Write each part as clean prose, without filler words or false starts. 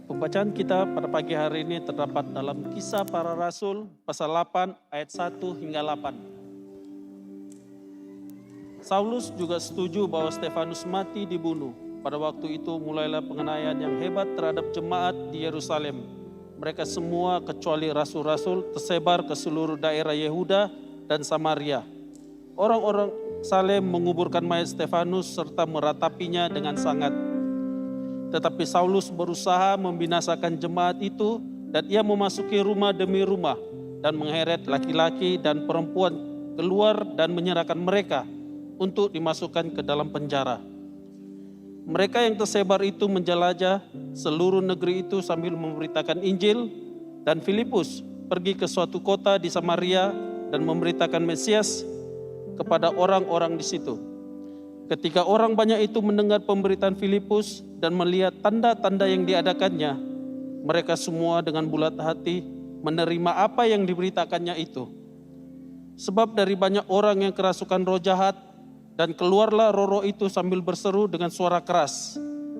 Pembacaan kita pada pagi hari ini terdapat dalam Kisah Para Rasul pasal 8 ayat 1 hingga 8. Saulus juga setuju bahwa Stefanus mati dibunuh. Pada waktu itu mulailah penganiayaan yang hebat terhadap jemaat di Yerusalem. Mereka semua kecuali rasul-rasul tersebar ke seluruh daerah Yehuda dan Samaria. Orang-orang Salem menguburkan mayat Stefanus serta meratapinya dengan sangat. Tetapi Saulus berusaha membinasakan jemaat itu dan ia memasuki rumah demi rumah dan mengheret laki-laki dan perempuan keluar dan menyerahkan mereka untuk dimasukkan ke dalam penjara. Mereka yang tersebar itu menjelajah seluruh negeri itu sambil memberitakan Injil, dan Filipus pergi ke suatu kota di Samaria dan memberitakan Mesias kepada orang-orang di situ. Ketika orang banyak itu mendengar pemberitaan Filipus dan melihat tanda-tanda yang diadakannya, mereka semua dengan bulat hati menerima apa yang diberitakannya itu. Sebab dari banyak orang yang kerasukan roh jahat, dan keluarlah roh-roh itu sambil berseru dengan suara keras.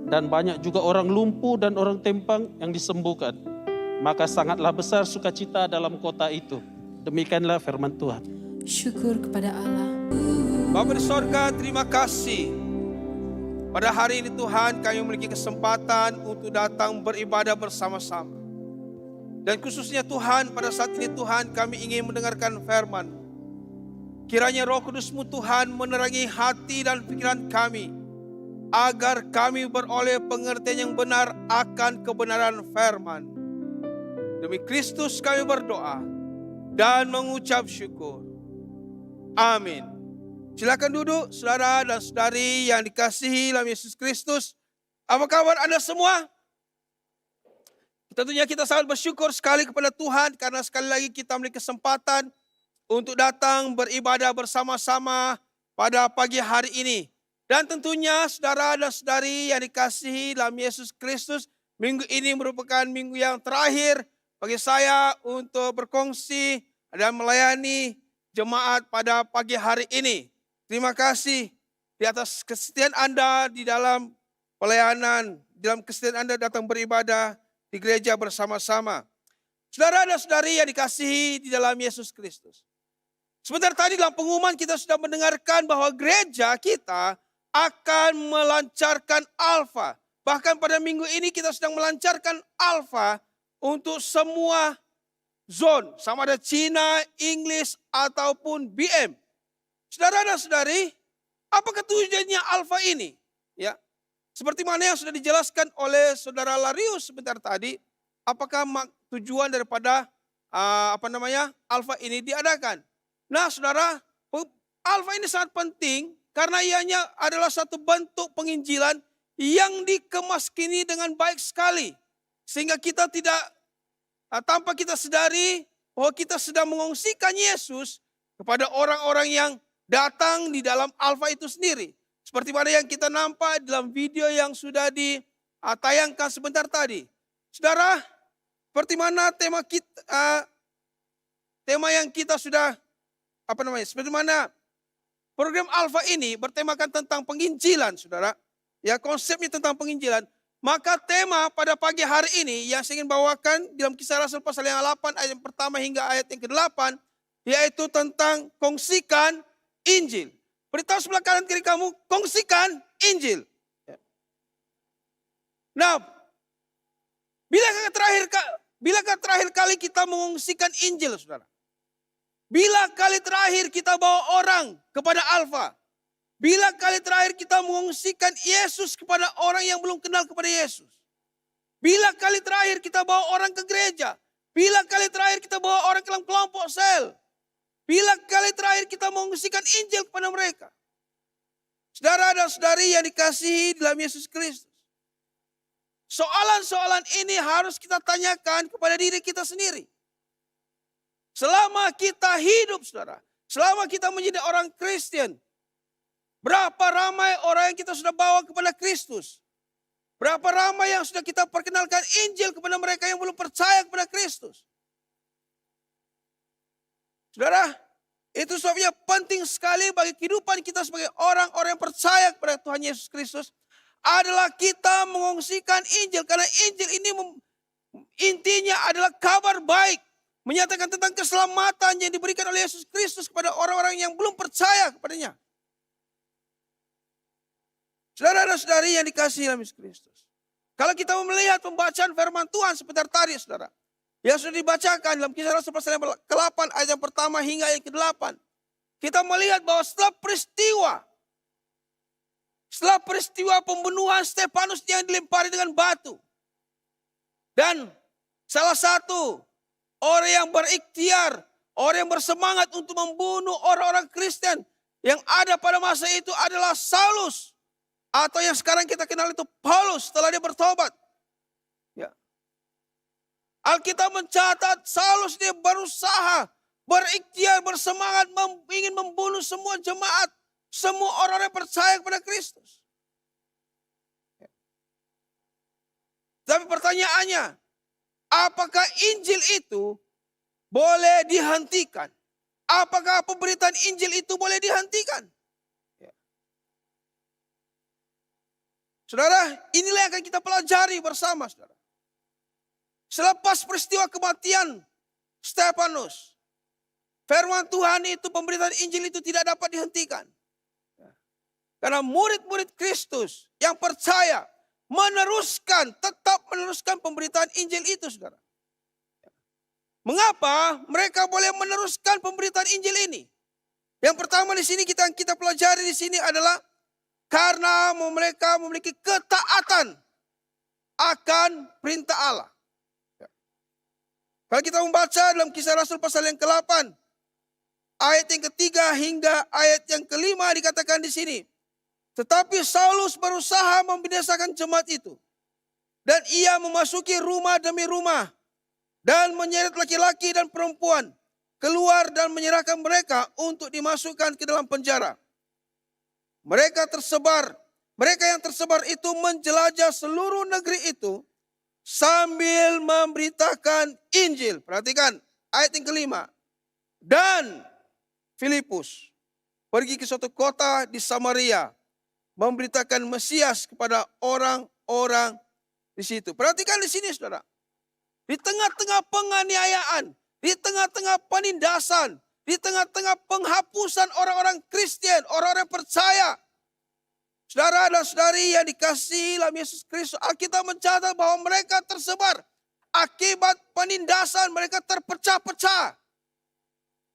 Dan banyak juga orang lumpuh dan orang tempang yang disembuhkan. Maka sangatlah besar sukacita dalam kota itu. Demikianlah firman Tuhan. Syukur kepada Allah. Bapa di sorga, terima kasih. Pada hari ini Tuhan, kami memiliki kesempatan untuk datang beribadah bersama-sama. Dan khususnya Tuhan, pada saat ini Tuhan, kami ingin mendengarkan firman. Kiranya Roh Kudus-Mu Tuhan menerangi hati dan pikiran kami, agar kami beroleh pengertian yang benar akan kebenaran firman. Demi Kristus kami berdoa dan mengucap syukur. Amin. Silakan duduk, saudara dan saudari yang dikasihi dalam Yesus Kristus. Apa kabar Anda semua? Tentunya kita sangat bersyukur sekali kepada Tuhan karena sekali lagi kita memiliki kesempatan untuk datang beribadah bersama-sama pada pagi hari ini. Dan tentunya saudara dan saudari yang dikasihi dalam Yesus Kristus, minggu ini merupakan minggu yang terakhir bagi saya untuk berkongsi dan melayani jemaat pada pagi hari ini. Terima kasih di atas kesetiaan Anda di dalam pelayanan, dalam kesetiaan Anda datang beribadah di gereja bersama-sama. Saudara dan saudari yang dikasihi di dalam Yesus Kristus. Sebentar tadi dalam pengumuman kita sudah mendengarkan bahwa gereja kita akan melancarkan alfa. Bahkan pada minggu ini kita sedang melancarkan alfa untuk semua zone. Sama ada Cina, Inggris, ataupun BM. Saudara dan saudari, apa tujuannya alfa ini? Ya, seperti mana yang sudah dijelaskan oleh saudara Larius sebentar tadi, apakah tujuan daripada alfa ini diadakan? Nah, saudara, alfa ini sangat penting karena ianya adalah satu bentuk penginjilan yang dikemas kini dengan baik sekali, sehingga kita tidak tanpa kita sadari bahwa kita sedang mengungsikan Yesus kepada orang-orang yang datang di dalam alfa itu sendiri. Seperti mana yang kita nampak dalam video yang sudah ditayangkan sebentar tadi. Saudara, seperti mana tema kita, tema yang kita sudah, seperti mana program alfa ini bertemakan tentang penginjilan, saudara. Ya, konsepnya tentang penginjilan. Maka tema pada pagi hari ini yang saya ingin bawakan dalam Kisah Rasul pasal yang 8 ayat yang pertama hingga ayat yang ke-8, yaitu tentang kongsikan Injil. Beritahu sebelah kanan kiri kamu, kongsikan Injil. Nah, bilakah terakhir kali kita mengungsikan Injil, saudara? Bila kali terakhir kita bawa orang kepada alfa? Bila kali terakhir kita mengungsikan Yesus kepada orang yang belum kenal kepada Yesus? Bila kali terakhir kita bawa orang ke gereja? Bila kali terakhir kita bawa orang ke dalam kelompok sel? Bila kali terakhir kita mengungsikan Injil kepada mereka? Saudara dan saudari yang dikasihi dalam Yesus Kristus. Soalan-soalan ini harus kita tanyakan kepada diri kita sendiri. Selama kita hidup, saudara. Selama kita menjadi orang Kristen. Berapa ramai orang yang kita sudah bawa kepada Kristus? Berapa ramai yang sudah kita perkenalkan Injil kepada mereka yang belum percaya kepada Kristus? Saudara, itu sebabnya penting sekali bagi kehidupan kita sebagai orang-orang yang percaya kepada Tuhan Yesus Kristus, adalah kita mengungsikan Injil. Karena Injil ini intinya adalah kabar baik. Menyatakan tentang keselamatan yang diberikan oleh Yesus Kristus kepada orang-orang yang belum percaya kepadanya. Saudara dan saudari yang dikasihi dalam Yesus Kristus. Kalau kita melihat pembacaan firman Tuhan sebentar tadi, saudara. Yang sudah dibacakan dalam Kisah Rasul pasal yang ke-8 ayat yang pertama hingga yang ke-8. Kita melihat bahwa setelah peristiwa pembunuhan Stefanus yang dilempari dengan batu. Dan salah satu orang yang berikhtiar, orang yang bersemangat untuk membunuh orang-orang Kristen yang ada pada masa itu adalah Saulus. Atau yang sekarang kita kenal itu Paulus setelah dia bertobat. Ya. Alkitab mencatat Saulus dia berusaha, berikhtiar, bersemangat ingin membunuh semua jemaat. Semua orang yang percaya kepada Kristus. Ya. Tapi pertanyaannya, apakah Injil itu boleh dihentikan? Apakah pemberitaan Injil itu boleh dihentikan? Ya. Saudara, inilah yang akan kita pelajari bersama, saudara. Selepas peristiwa kematian Stefanus, firman Tuhan itu, pemberitaan Injil itu tidak dapat dihentikan. Karena murid-murid Kristus yang percaya tetap meneruskan pemberitaan Injil itu, saudara. Mengapa mereka boleh meneruskan pemberitaan Injil ini? Yang pertama di sini kita pelajari di sini adalah karena mereka memiliki ketaatan akan perintah Allah. Kalau kita membaca dalam Kisah Rasul pasal yang ke-8, ayat yang ketiga hingga ayat yang kelima dikatakan di sini. Tetapi Saulus berusaha membinasakan jemaat itu. Dan ia memasuki rumah demi rumah. Dan menyeret laki-laki dan perempuan keluar dan menyerahkan mereka untuk dimasukkan ke dalam penjara. Mereka yang tersebar itu menjelajah seluruh negeri itu sambil memberitakan Injil. Perhatikan ayat yang kelima. Dan Filipus pergi ke suatu kota di Samaria, memberitakan Mesias kepada orang-orang di situ. Perhatikan di sini, saudara. Di tengah-tengah penganiayaan, di tengah-tengah penindasan, di tengah-tengah penghapusan orang-orang Kristen, orang-orang percaya. Saudara dan saudari yang dikasihi dalam Yesus Kristus, Alkitab mencatat bahwa mereka tersebar. Akibat penindasan mereka terpecah-pecah.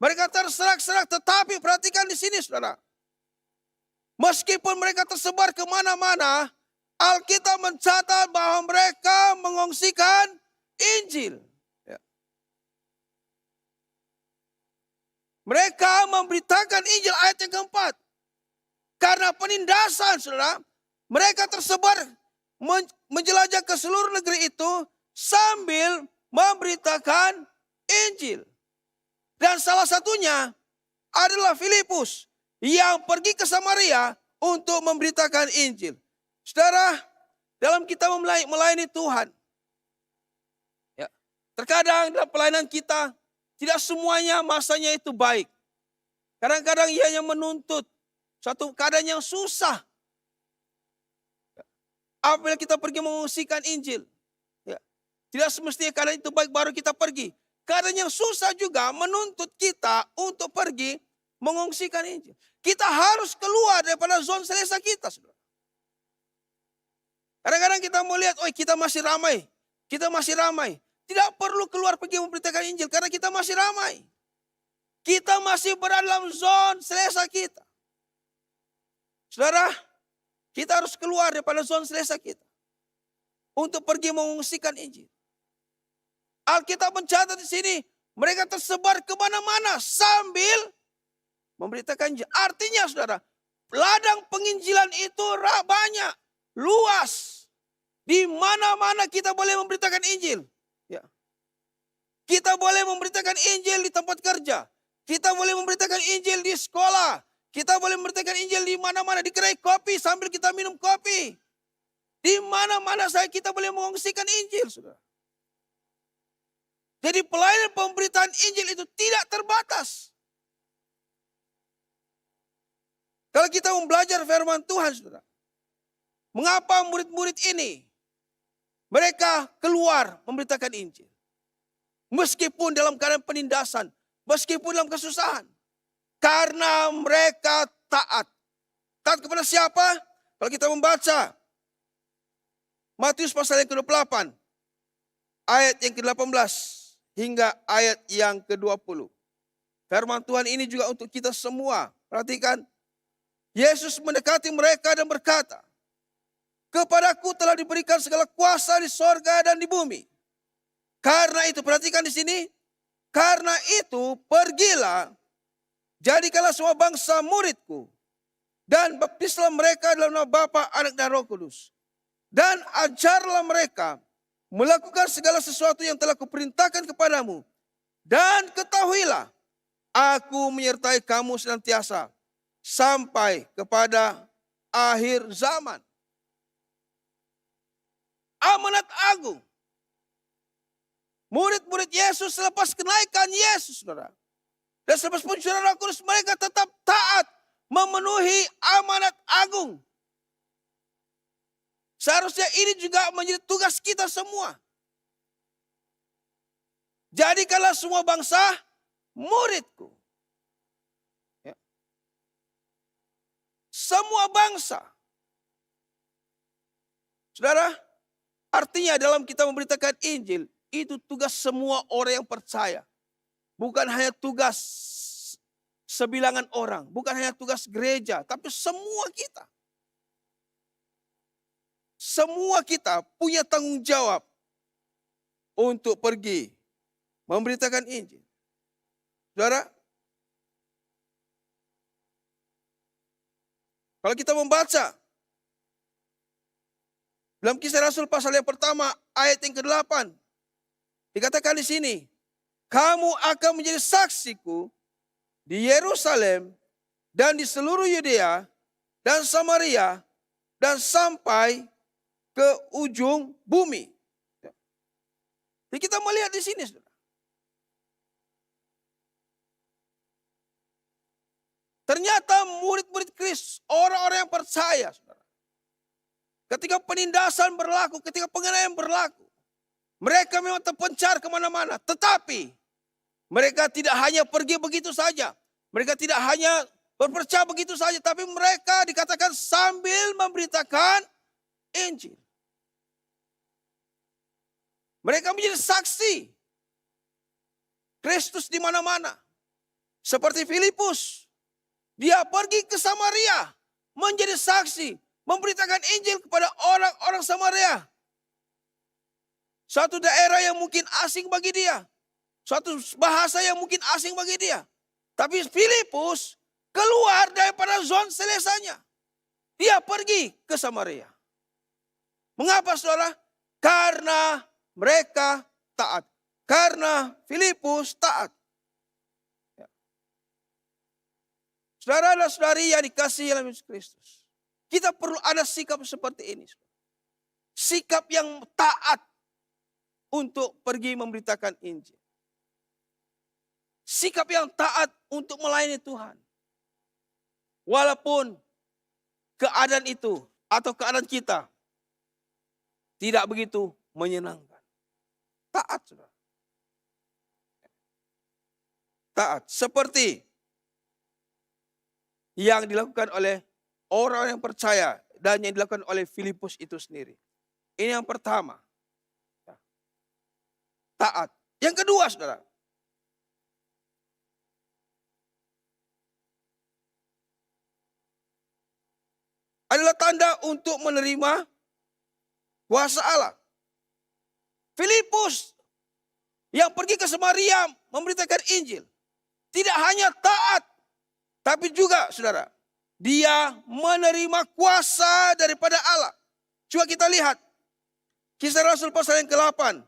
Mereka terserak-serak, tetapi perhatikan di sini, saudara. Meskipun mereka tersebar kemana-mana, Alkitab mencatat bahwa mereka mengungsikan Injil. Ya. Mereka memberitakan Injil, ayat yang keempat. Karena penindasan, saudara, mereka tersebar menjelajah ke seluruh negeri itu sambil memberitakan Injil. Dan salah satunya adalah Filipus yang pergi ke Samaria untuk memberitakan Injil. Saudara, dalam kita melayani Tuhan, ya, terkadang dalam pelayanan kita tidak semuanya masanya itu baik. Kadang-kadang ia hanya menuntut suatu keadaan yang susah. Ya. Apabila kita pergi mengungsikan Injil, ya, tidak semestinya keadaan itu baik baru kita pergi. Keadaan yang susah juga menuntut kita untuk pergi mengungsikan Injil. Kita harus keluar daripada zona selesa kita, saudara. Kadang-kadang kita melihat, oh kita masih ramai. Kita masih ramai. Tidak perlu keluar pergi memberitakan Injil karena kita masih ramai. Kita masih berada dalam zona selesa kita. Saudara, kita harus keluar daripada zona selesa kita untuk pergi mengungsikan Injil. Alkitab mencatat di sini, mereka tersebar kemana-mana sambil memberitakan Injil. Artinya, saudara, ladang penginjilan itu banyak, luas. Di mana-mana kita boleh memberitakan Injil. Ya. Kita boleh memberitakan Injil di tempat kerja. Kita boleh memberitakan Injil di sekolah. Kita boleh memberitakan Injil di mana-mana, di kedai kopi sambil kita minum kopi. Di mana-mana kita boleh mengungsikan Injil, saudara. Jadi pelayanan pemberitaan Injil itu tidak terbatas. Kalau kita mau belajar firman Tuhan, saudara. Mengapa murid-murid ini mereka keluar memberitakan Injil? Meskipun dalam keadaan penindasan, meskipun dalam kesusahan. Karena mereka taat. Taat kepada siapa? Kalau kita membaca Matius pasal yang ke-28, ayat yang ke-18 hingga ayat yang ke-20. Firman Tuhan ini juga untuk kita semua. Perhatikan, Yesus mendekati mereka dan berkata, "Kepadaku telah diberikan segala kuasa di sorga dan di bumi. Karena itu," perhatikan di sini, "karena itu pergilah, jadikanlah semua bangsa muridku, dan baptislah mereka dalam nama Bapa, Anak, dan Roh Kudus. Dan ajarlah mereka melakukan segala sesuatu yang telah kuperintahkan kepadamu. Dan ketahuilah, aku menyertai kamu senantiasa sampai kepada akhir zaman." Amanat agung. Murid-murid Yesus selepas kenaikan Yesus, saudara. Dan selepas pencurahan Roh Kudus, mereka tetap taat memenuhi amanat agung. Seharusnya ini juga menjadi tugas kita semua. Jadikanlah semua bangsa muridku. Ya. Semua bangsa. Saudara, artinya dalam kita memberitakan Injil, itu tugas semua orang yang percaya. Bukan hanya tugas sebilangan orang, bukan hanya tugas gereja, tapi semua kita. Semua kita punya tanggung jawab untuk pergi memberitakan Injil. Saudara, kalau kita membaca dalam Kisah Rasul pasal yang pertama ayat yang ke-8, dikatakan di sini, "Kamu akan menjadi saksiku di Yerusalem dan di seluruh Yudea dan Samaria dan sampai ke ujung bumi." Jadi kita melihat di sini, saudara. Ternyata murid-murid Kristus, orang-orang yang percaya, saudara. Ketika penindasan berlaku, ketika penganiayaan berlaku, mereka memang terpencar kemana-mana. Tetapi mereka tidak hanya pergi begitu saja. Mereka tidak hanya berpercaya begitu saja. Tapi mereka dikatakan sambil memberitakan Injil. Mereka menjadi saksi Kristus di mana-mana. Seperti Filipus. Dia pergi ke Samaria. Menjadi saksi. Memberitakan Injil kepada orang-orang Samaria. Suatu daerah yang mungkin asing bagi dia. Suatu bahasa yang mungkin asing bagi dia. Tapi Filipus keluar daripada zona selesanya. Dia pergi ke Samaria. Mengapa, saudara? Karena mereka taat. Karena Filipus taat. Ya. Saudara dan saudari yang dikasihi oleh Yesus Kristus. Kita perlu ada sikap seperti ini. Sikap yang taat untuk pergi memberitakan Injil. Sikap yang taat untuk melayani Tuhan. Walaupun keadaan itu atau keadaan kita tidak begitu menyenangkan. Taat, saudara. Taat. Seperti yang dilakukan oleh orang yang percaya dan yang dilakukan oleh Filipus itu sendiri. Ini yang pertama. Taat. Yang kedua, saudara. Adalah tanda untuk menerima kuasa Allah. Filipus yang pergi ke Samaria memberitakan Injil. Tidak hanya taat, tapi juga, saudara, dia menerima kuasa daripada Allah. Coba kita lihat. Kisah Rasul pasal yang ke-8.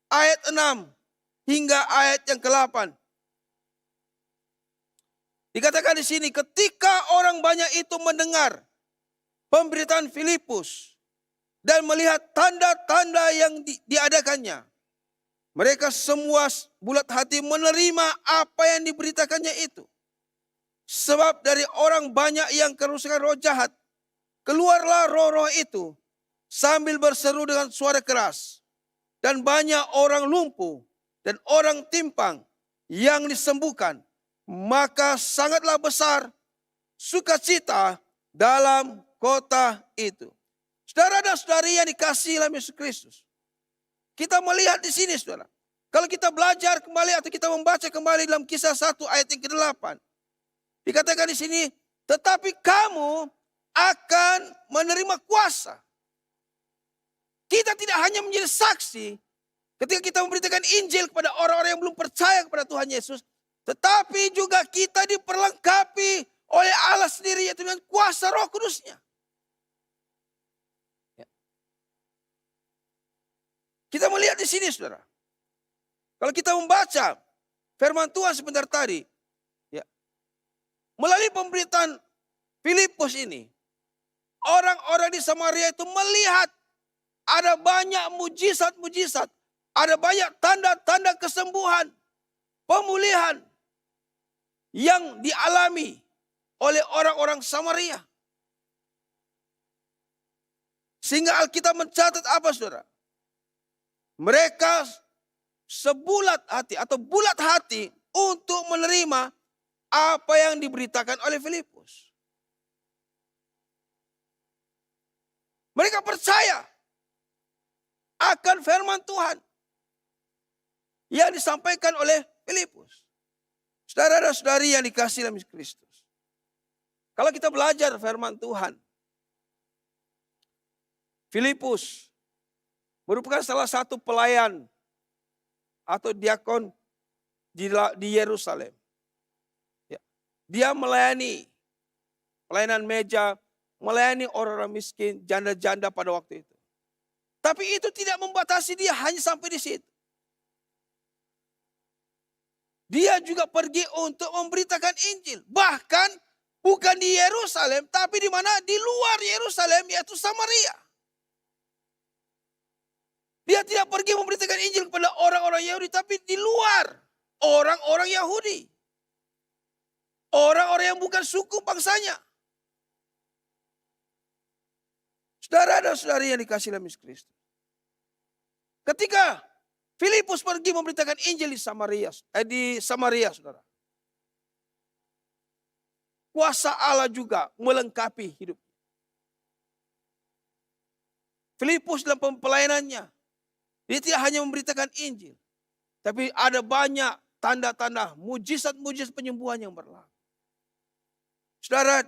Ayat 6 hingga ayat yang ke-8. Dikatakan di sini, ketika orang banyak itu mendengar pemberitaan Filipus dan melihat tanda-tanda yang diadakannya, mereka semua bulat hati menerima apa yang diberitakannya itu. Sebab dari orang banyak yang kerusakan roh jahat keluarlah roh-roh itu sambil berseru dengan suara keras. Dan banyak orang lumpuh dan orang timpang yang disembuhkan. Maka sangatlah besar sukacita dalam kota itu. Saudara dan saudari yang dikasihi dalam Yesus Kristus. Kita melihat di sini saudara. Kalau kita belajar kembali atau kita membaca kembali dalam Kisah 1 ayat yang ke-8. Dikatakan di sini, tetapi kamu akan menerima kuasa. Kita tidak hanya menjadi saksi ketika kita memberitakan Injil kepada orang-orang yang belum percaya kepada Tuhan Yesus. Tetapi juga kita diperlengkapi oleh Allah sendiri, yaitu dengan kuasa Roh Kudusnya. Kita melihat di sini saudara. Kalau kita membaca firman Tuhan sebentar tadi. Melalui pemberitaan Filipus ini. Orang-orang di Samaria itu melihat ada banyak mujizat-mujizat. Ada banyak tanda-tanda kesembuhan, pemulihan yang dialami oleh orang-orang Samaria. Sehingga Alkitab mencatat apa saudara? Mereka sebulat hati atau bulat hati untuk menerima apa yang diberitakan oleh Filipus. Mereka percaya akan firman Tuhan yang disampaikan oleh Filipus. Saudara dan saudari yang dikasihi dalam Kristus. Kalau kita belajar firman Tuhan, Filipus merupakan salah satu pelayan atau diakon di Yerusalem. Dia melayani pelayanan meja, melayani orang-orang miskin, janda-janda pada waktu itu. Tapi itu tidak membatasi dia hanya sampai di situ. Dia juga pergi untuk memberitakan Injil. Bahkan bukan di Yerusalem, tapi di mana? Di luar Yerusalem, yaitu Samaria. Dia tidak pergi memberitakan Injil kepada orang-orang Yahudi, tapi di luar orang-orang Yahudi. Orang-orang yang bukan suku bangsanya. Saudara dan saudari yang dikasihi dalam Yesus Kristus. Ketika Filipus pergi memberitakan Injil di Samaria, saudara. Kuasa Allah juga melengkapi hidup. Filipus dalam pelayanannya, dia tidak hanya memberitakan Injil. Tapi ada banyak tanda-tanda, mujizat-mujizat penyembuhan yang berlaku. Saudara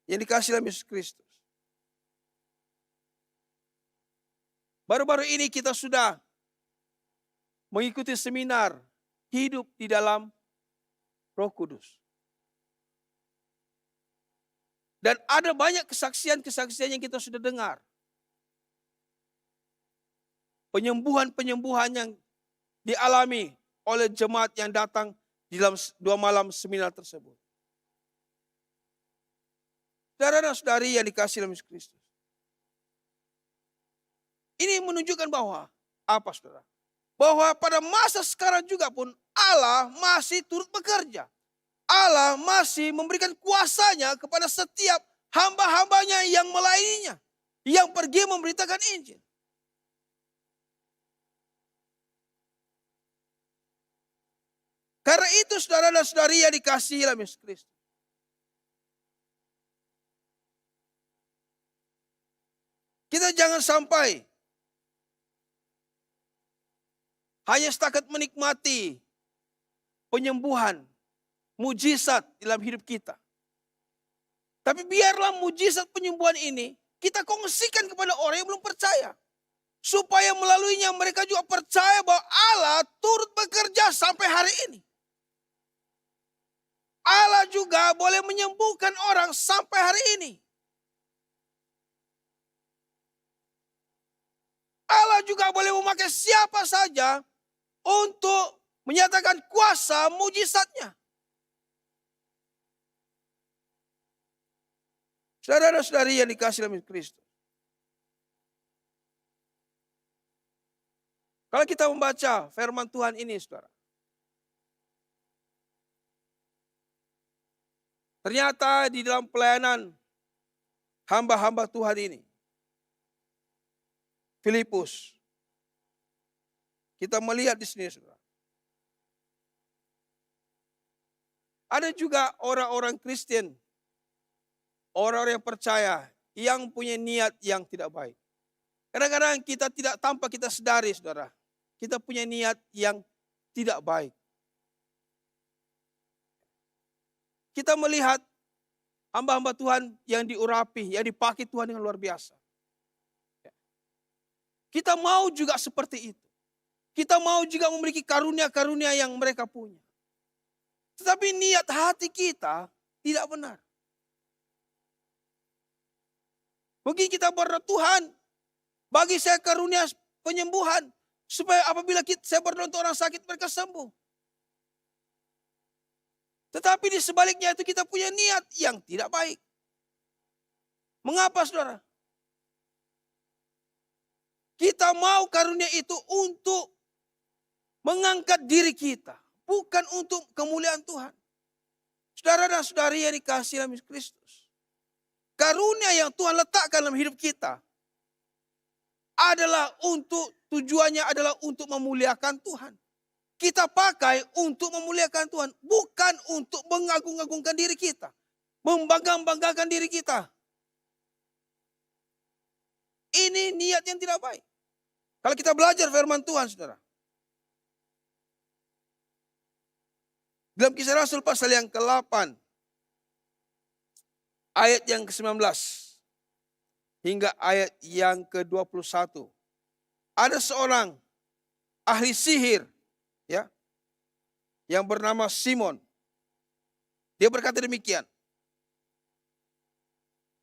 yang dikasihi dalam Yesus Kristus. Baru-baru ini kita sudah mengikuti seminar hidup di dalam Roh Kudus. Dan ada banyak kesaksian-kesaksian yang kita sudah dengar. Penyembuhan-penyembuhan yang dialami oleh jemaat yang datang di dalam 2 malam seminar tersebut. Saudara dan saudari yang dikasihi dalam Yesus Kristus. Ini menunjukkan bahwa, apa saudara? Bahwa pada masa sekarang juga pun Allah masih turut bekerja. Allah masih memberikan kuasanya kepada setiap hamba-hambanya yang melayaninya. Yang pergi memberitakan Injil. Karena itu saudara dan saudari yang dikasihi dalam Yesus Kristus. Kita jangan sampai hanya setakat menikmati penyembuhan, mujizat dalam hidup kita. Tapi biarlah mujizat penyembuhan ini kita kongsikan kepada orang yang belum percaya. Supaya melaluinya mereka juga percaya bahwa Allah turut bekerja sampai hari ini. Allah juga boleh menyembuhkan orang sampai hari ini. Allah juga boleh memakai siapa saja untuk menyatakan kuasa mujizatnya. Saudara dan saudari yang dikasihi dalam Kristus. Kalau kita membaca firman Tuhan ini saudara. Ternyata di dalam pelayanan hamba-hamba Tuhan ini, Filipus, kita melihat di sini, saudara. Ada juga orang-orang Kristen, orang-orang yang percaya, yang punya niat yang tidak baik. Kadang-kadang kita tidak, tanpa kita sadari, saudara, kita punya niat yang tidak baik. Kita melihat hamba-hamba Tuhan yang diurapi, yang dipakai Tuhan dengan luar biasa. Kita mau juga seperti itu. Kita mau juga memiliki karunia-karunia yang mereka punya. Tetapi niat hati kita tidak benar. Mungkin kita berdoa, Tuhan, bagi saya karunia penyembuhan, supaya apabila saya berdoa untuk orang sakit, mereka sembuh. Tetapi di sebaliknya itu kita punya niat yang tidak baik. Mengapa, saudara? Kita mau karunia itu untuk mengangkat diri kita, bukan untuk kemuliaan Tuhan. Saudara dan saudari yang dikasihi dalam Kristus, karunia yang Tuhan letakkan dalam hidup kita adalah tujuannya adalah untuk memuliakan Tuhan. Kita pakai untuk memuliakan Tuhan, bukan untuk mengagung-agungkan diri kita, membangga-banggakan diri kita. Ini niat yang tidak baik. Kalau kita belajar firman Tuhan, saudara, dalam Kisah Rasul pasal yang ke-8, ayat yang ke-19, hingga ayat yang ke-21. Ada seorang ahli sihir, ya, yang bernama Simon. Dia berkata demikian,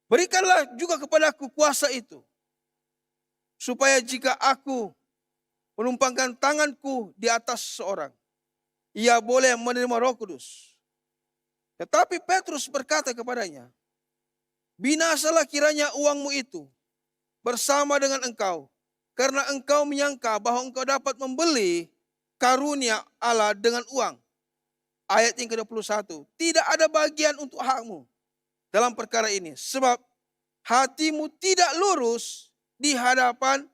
berikanlah juga kepadaku kuasa itu, supaya jika aku menumpangkan tanganku di atas seseorang, ia boleh menerima Roh Kudus. Tetapi Petrus berkata kepadanya, binasalah kiranya uangmu itu bersama dengan engkau, karena engkau menyangka bahwa engkau dapat membeli karunia Allah dengan uang. Ayat yang ke-21, tidak ada bagian untuk hakmu dalam perkara ini, sebab hatimu tidak lurus di hadapan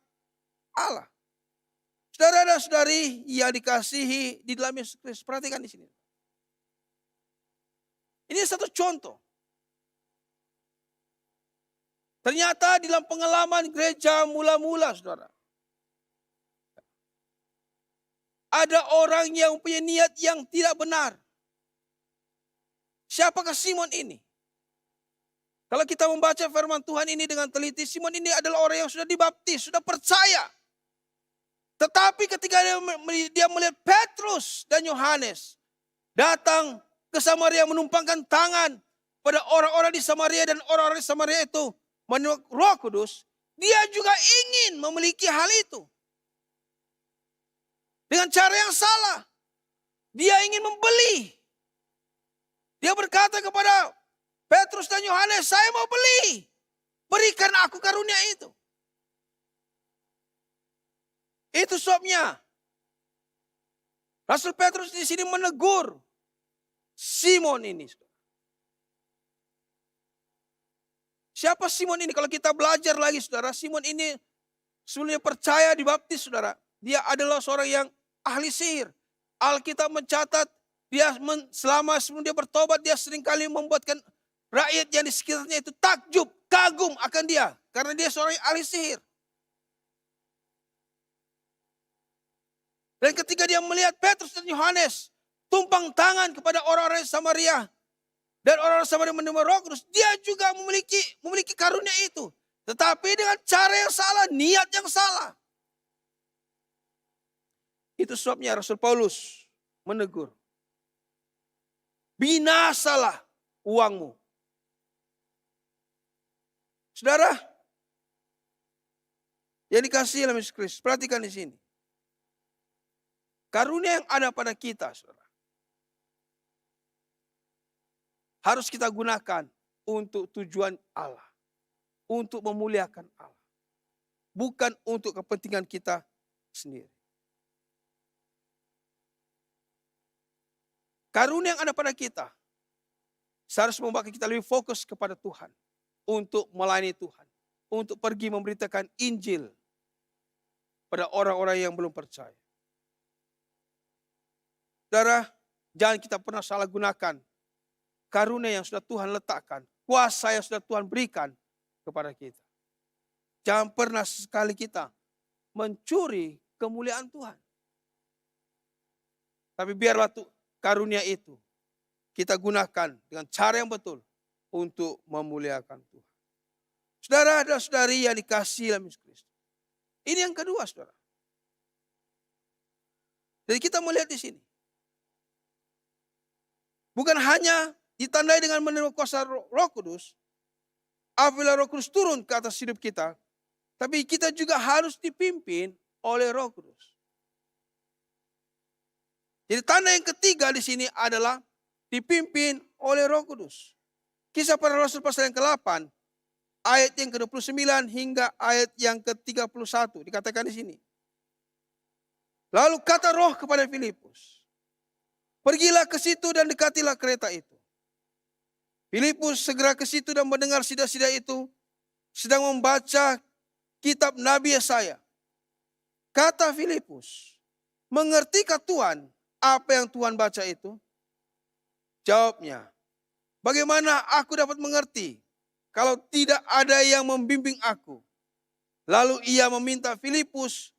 Allah. Saudara dan saudari yang dikasihi di dalam Yesus Kristus, perhatikan di sini. Ini satu contoh. Ternyata di dalam pengalaman gereja mula-mula, saudara, ada orang yang punya niat yang tidak benar. Siapakah Simon ini? Kalau kita membaca firman Tuhan ini dengan teliti, Simon ini adalah orang yang sudah dibaptis, sudah percaya. Tetapi ketika dia melihat Petrus dan Yohanes datang ke Samaria menumpangkan tangan pada orang-orang di Samaria, dan orang-orang di Samaria itu menerima Roh Kudus, dia juga ingin memiliki hal itu. Dengan cara yang salah. Dia ingin membeli. Dia berkata kepada Petrus dan Yohanes, saya mau beli. Berikan aku karunia itu. Itu sebabnya Rasul Petrus di sini menegur Simon ini. Siapa Simon ini? Kalau kita belajar lagi, saudara, Simon ini sebelumnya percaya dibaptis, saudara. Dia adalah seorang yang ahli sihir. Alkitab mencatat dia selama sebelum dia bertobat, dia seringkali membuatkan rakyat yang di sekitarnya itu takjub, kagum akan dia, karena dia seorang ahli sihir. Dan ketika dia melihat Petrus dan Yohanes tumpang tangan kepada orang-orang Samaria, dan orang-orang Samaria menerima Roh Kudus, dia juga memiliki karunia itu. Tetapi dengan cara yang salah, niat yang salah. Itu sebabnya Rasul Paulus menegur. Binasalah uangmu. Saudara, yang dikasihi oleh Yesus Kristus, perhatikan di sini. Karunia yang ada pada kita, saudara, harus kita gunakan untuk tujuan Allah. Untuk memuliakan Allah. Bukan untuk kepentingan kita sendiri. Karunia yang ada pada kita seharusnya membuat kita lebih fokus kepada Tuhan. Untuk melayani Tuhan. Untuk pergi memberitakan Injil pada orang-orang yang belum percaya. Saudara, jangan kita pernah salah gunakan karunia yang sudah Tuhan letakkan. Kuasa yang sudah Tuhan berikan kepada kita. Jangan pernah sekali kita mencuri kemuliaan Tuhan. Tapi biarlah karunia itu kita gunakan dengan cara yang betul untuk memuliakan Tuhan. Saudara dan saudari yang dikasihi dalam Yesus Kristus. Ini yang kedua, saudara. Jadi kita melihat di sini. Bukan hanya ditandai dengan menerima kuasa Roh Kudus, apabila Roh Kudus turun ke atas hidup kita, tapi kita juga harus dipimpin oleh Roh Kudus. Jadi tanda yang ketiga di sini adalah dipimpin oleh Roh Kudus. Kisah Para Rasul pasal yang ke-8, ayat yang ke-29 hingga ayat yang ke-31 dikatakan di sini. Lalu kata Roh kepada Filipus, pergilah ke situ dan dekatilah kereta itu. Filipus segera ke situ dan mendengar sida-sida itu sedang membaca kitab Nabi Yesaya. Kata Filipus, mengertikah Tuhan apa yang Tuhan baca itu? Jawabnya, bagaimana aku dapat mengerti kalau tidak ada yang membimbing aku? Lalu ia meminta Filipus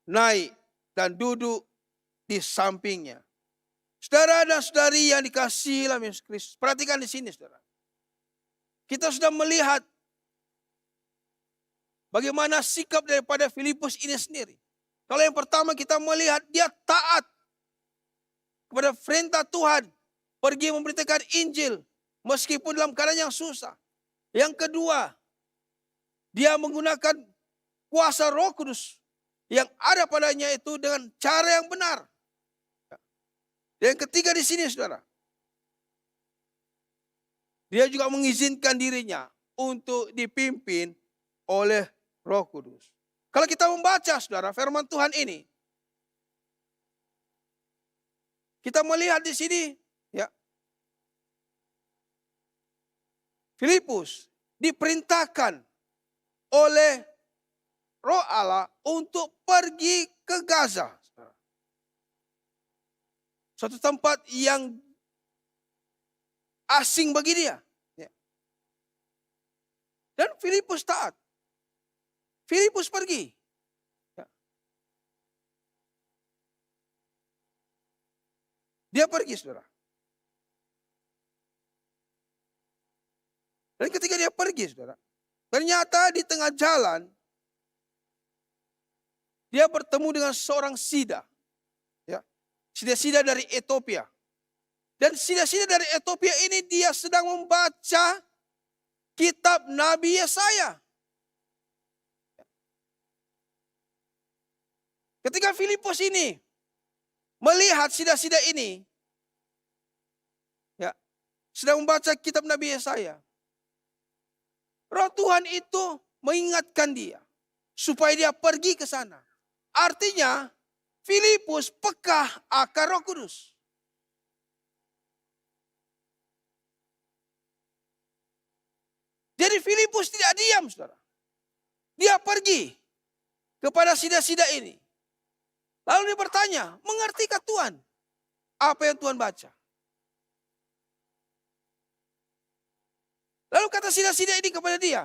naik dan duduk di sampingnya. Saudara dan saudari yang dikasihi dalam Yesus Kristus, perhatikan di sini, saudara. Kita sudah melihat bagaimana sikap daripada Filipus ini sendiri. Kalau yang pertama kita melihat dia taat kepada perintah Tuhan, pergi memberitakan Injil meskipun dalam keadaan yang susah. Yang kedua, dia menggunakan kuasa Roh Kudus yang ada padanya itu dengan cara yang benar. Dan yang ketiga di sini, saudara, dia juga mengizinkan dirinya untuk dipimpin oleh Roh Kudus. Kalau kita membaca, saudara, firman Tuhan ini, kita melihat di sini, ya, Filipus diperintahkan oleh Roh Allah untuk pergi ke Gaza. Suatu tempat yang asing bagi dia. Ya. Dan Filipus taat. Filipus pergi. Ya. Dia pergi, saudara. Dan ketika dia pergi, saudara, ternyata di tengah jalan, dia bertemu dengan seorang sida. Ya. Sida-sida dari Ethiopia. Dan sida-sida dari Ethiopia ini dia sedang membaca kitab Nabi Yesaya. Ketika Filipus ini melihat sida-sida ini, ya, sedang membaca kitab Nabi Yesaya, Roh Tuhan itu mengingatkan dia supaya dia pergi ke sana. Artinya Filipus peka akan Roh Kudus. Jadi Filipus tidak diam, saudara. Dia pergi kepada sida-sida ini. Lalu dia bertanya, mengertikah Tuhan apa yang Tuhan baca? Lalu kata sida-sida ini kepada dia,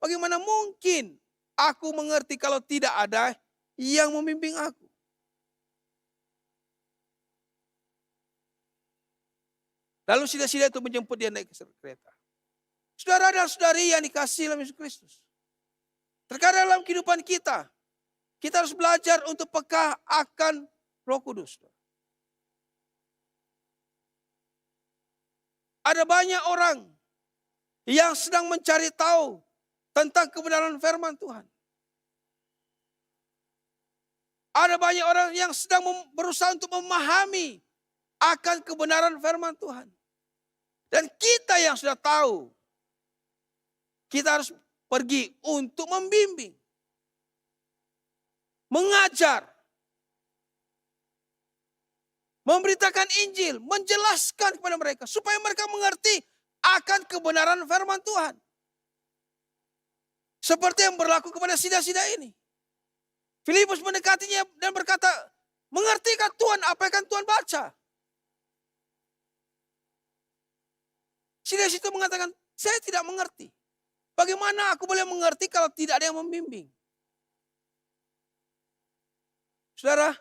bagaimana mungkin aku mengerti kalau tidak ada yang membimbing aku? Lalu sida-sida itu menjemput dia naik ke kereta. Saudara dan saudari yang dikasihi dalam Yesus Kristus. Terkadang dalam kehidupan kita harus belajar untuk peka akan Roh Kudus. Ada banyak orang yang sedang mencari tahu tentang kebenaran firman Tuhan. Ada banyak orang yang sedang berusaha untuk memahami akan kebenaran firman Tuhan. Dan kita yang sudah tahu, kita harus pergi untuk membimbing, mengajar, memberitakan Injil, menjelaskan kepada mereka supaya mereka mengerti akan kebenaran firman Tuhan. Seperti yang berlaku kepada sida-sida ini. Filipus mendekatinya dan berkata, mengertikah Tuhan apa yang Tuhan baca? Sida itu mengatakan, saya tidak mengerti. Bagaimana aku boleh mengerti kalau tidak ada yang membimbing? Saudara,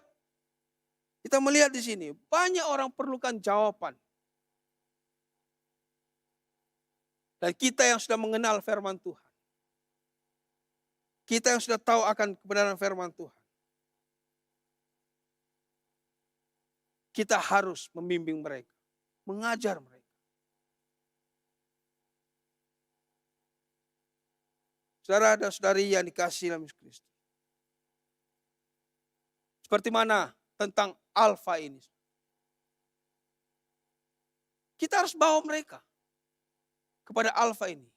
kita melihat di sini, banyak orang perlukan jawaban. Dan kita yang sudah mengenal firman Tuhan. Kita yang sudah tahu akan kebenaran firman Tuhan. Kita harus membimbing mereka. Mengajar mereka. Saudara dan saudari yang dikasihi dalam Yesus Kristus. Seperti mana tentang alfa ini. Kita harus bawa mereka kepada alfa ini.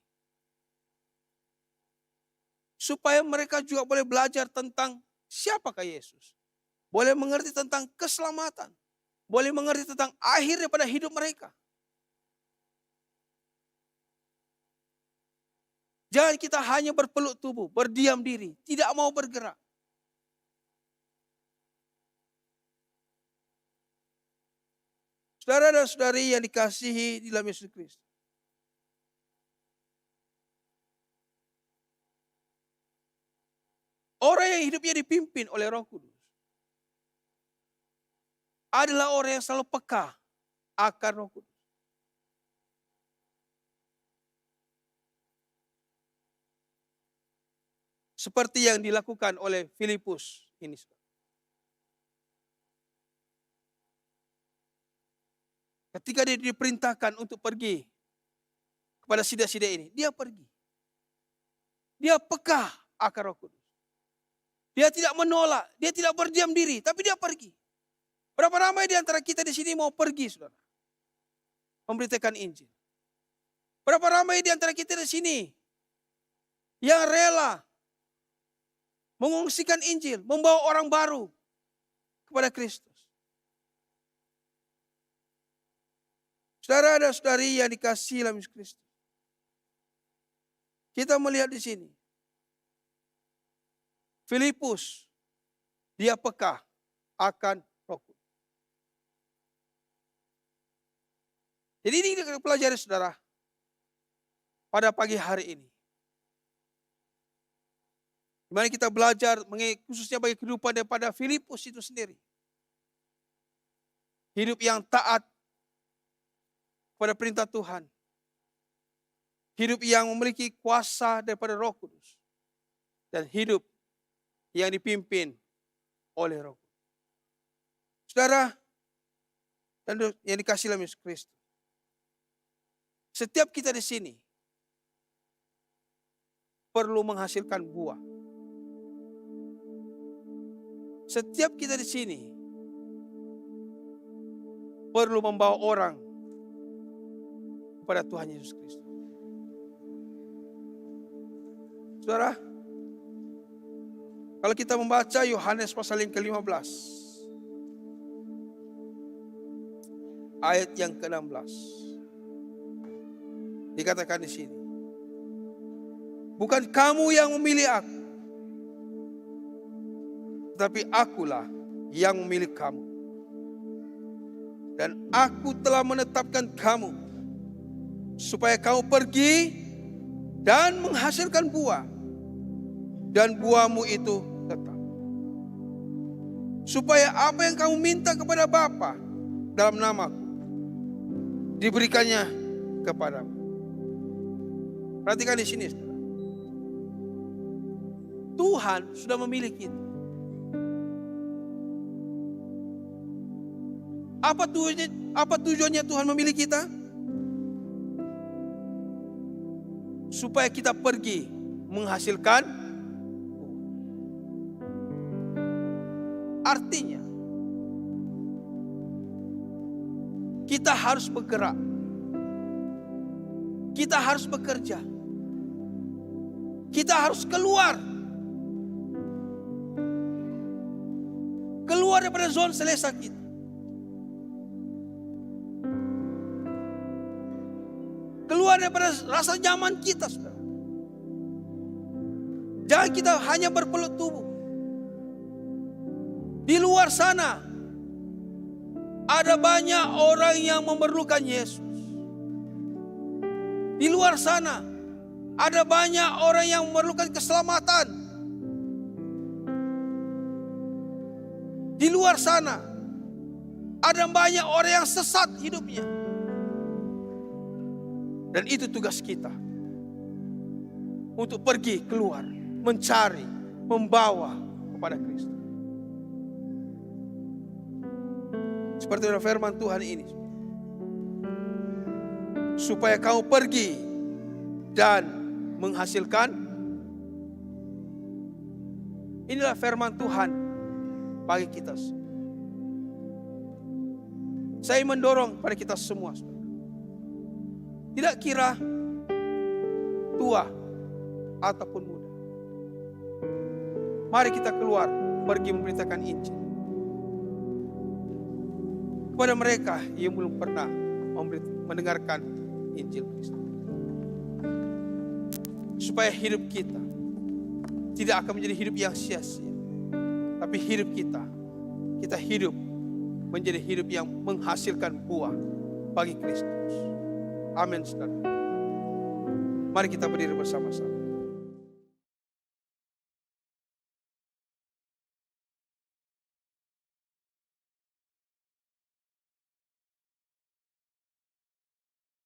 Supaya mereka juga boleh belajar tentang siapakah Yesus. Boleh mengerti tentang keselamatan. Boleh mengerti tentang akhir daripada hidup mereka. Jangan kita hanya berpeluk tubuh, berdiam diri, tidak mau bergerak. Saudara dan saudari yang dikasihi di dalam Yesus Kristus. Orang yang hidupnya dipimpin oleh Roh Kudus adalah orang yang selalu peka akan Roh Kudus. Seperti yang dilakukan oleh Filipus ini. Ketika dia diperintahkan untuk pergi kepada sida-sida ini, dia pergi. Dia peka akan Roh Kudus. Dia tidak menolak, dia tidak berdiam diri, tapi dia pergi. Berapa ramai di antara kita di sini mau pergi, saudara? Memberitakan Injil. Berapa ramai di antara kita di sini yang rela mengungsikan Injil, membawa orang baru kepada Kristus. Saudara dan saudari yang dikasihi dalam Yesus Kristus. Kita melihat di sini. Filipus, dia peka akan Roh Kudus. Jadi ini kita pelajari saudara pada pagi hari ini. Dimana kita belajar khususnya bagi kehidupan daripada Filipus itu sendiri. Hidup yang taat kepada perintah Tuhan. Hidup yang memiliki kuasa daripada Roh Kudus. Dan hidup yang dipimpin oleh Roh Kudus. Saudara, dan yang dikasihi dalam Yesus Kristus. Setiap kita di sini perlu menghasilkan buah. Setiap kita di sini perlu membawa orang kepada Tuhan Yesus Kristus. Saudara, kalau kita membaca Yohanes pasal yang ke-15, ayat yang ke-16, dikatakan di sini, bukan kamu yang memilih aku, tetapi akulah yang memilih kamu. Dan aku telah menetapkan kamu supaya kamu pergi dan menghasilkan buah. Dan buahmu itu tetap. Supaya apa yang kamu minta kepada Bapa dalam namaku, diberikannya kepadamu. Perhatikan di sini. Tuhan sudah memilih kita. Apa tujuannya Tuhan memilih kita? Supaya kita pergi menghasilkan. Artinya, kita harus bergerak. Kita harus bekerja. Kita harus keluar. Keluar daripada zona selesa kita. Keluar daripada rasa nyaman kita, saudara. Jangan kita hanya berpeluk tubuh. Di luar sana ada banyak orang yang memerlukan Yesus. Di luar sana ada banyak orang yang memerlukan keselamatan. Di luar sana ada banyak orang yang sesat hidupnya. Dan itu tugas kita. Untuk pergi keluar, mencari, membawa kepada Kristus. Seperti dalam firman Tuhan ini. Supaya kamu pergi dan menghasilkan. Inilah firman Tuhan bagi kita. Saya mendorong pada kita semua. Tidak kira tua ataupun muda. Mari kita keluar, pergi memberitakan Injil. Kepada mereka yang belum pernah mendengarkan Injil Kristus. Supaya hidup kita tidak akan menjadi hidup yang sia-sia. Tapi hidup kita hidup menjadi hidup yang menghasilkan buah bagi Kristus. Amin, saudara. Mari kita berdiri bersama-sama.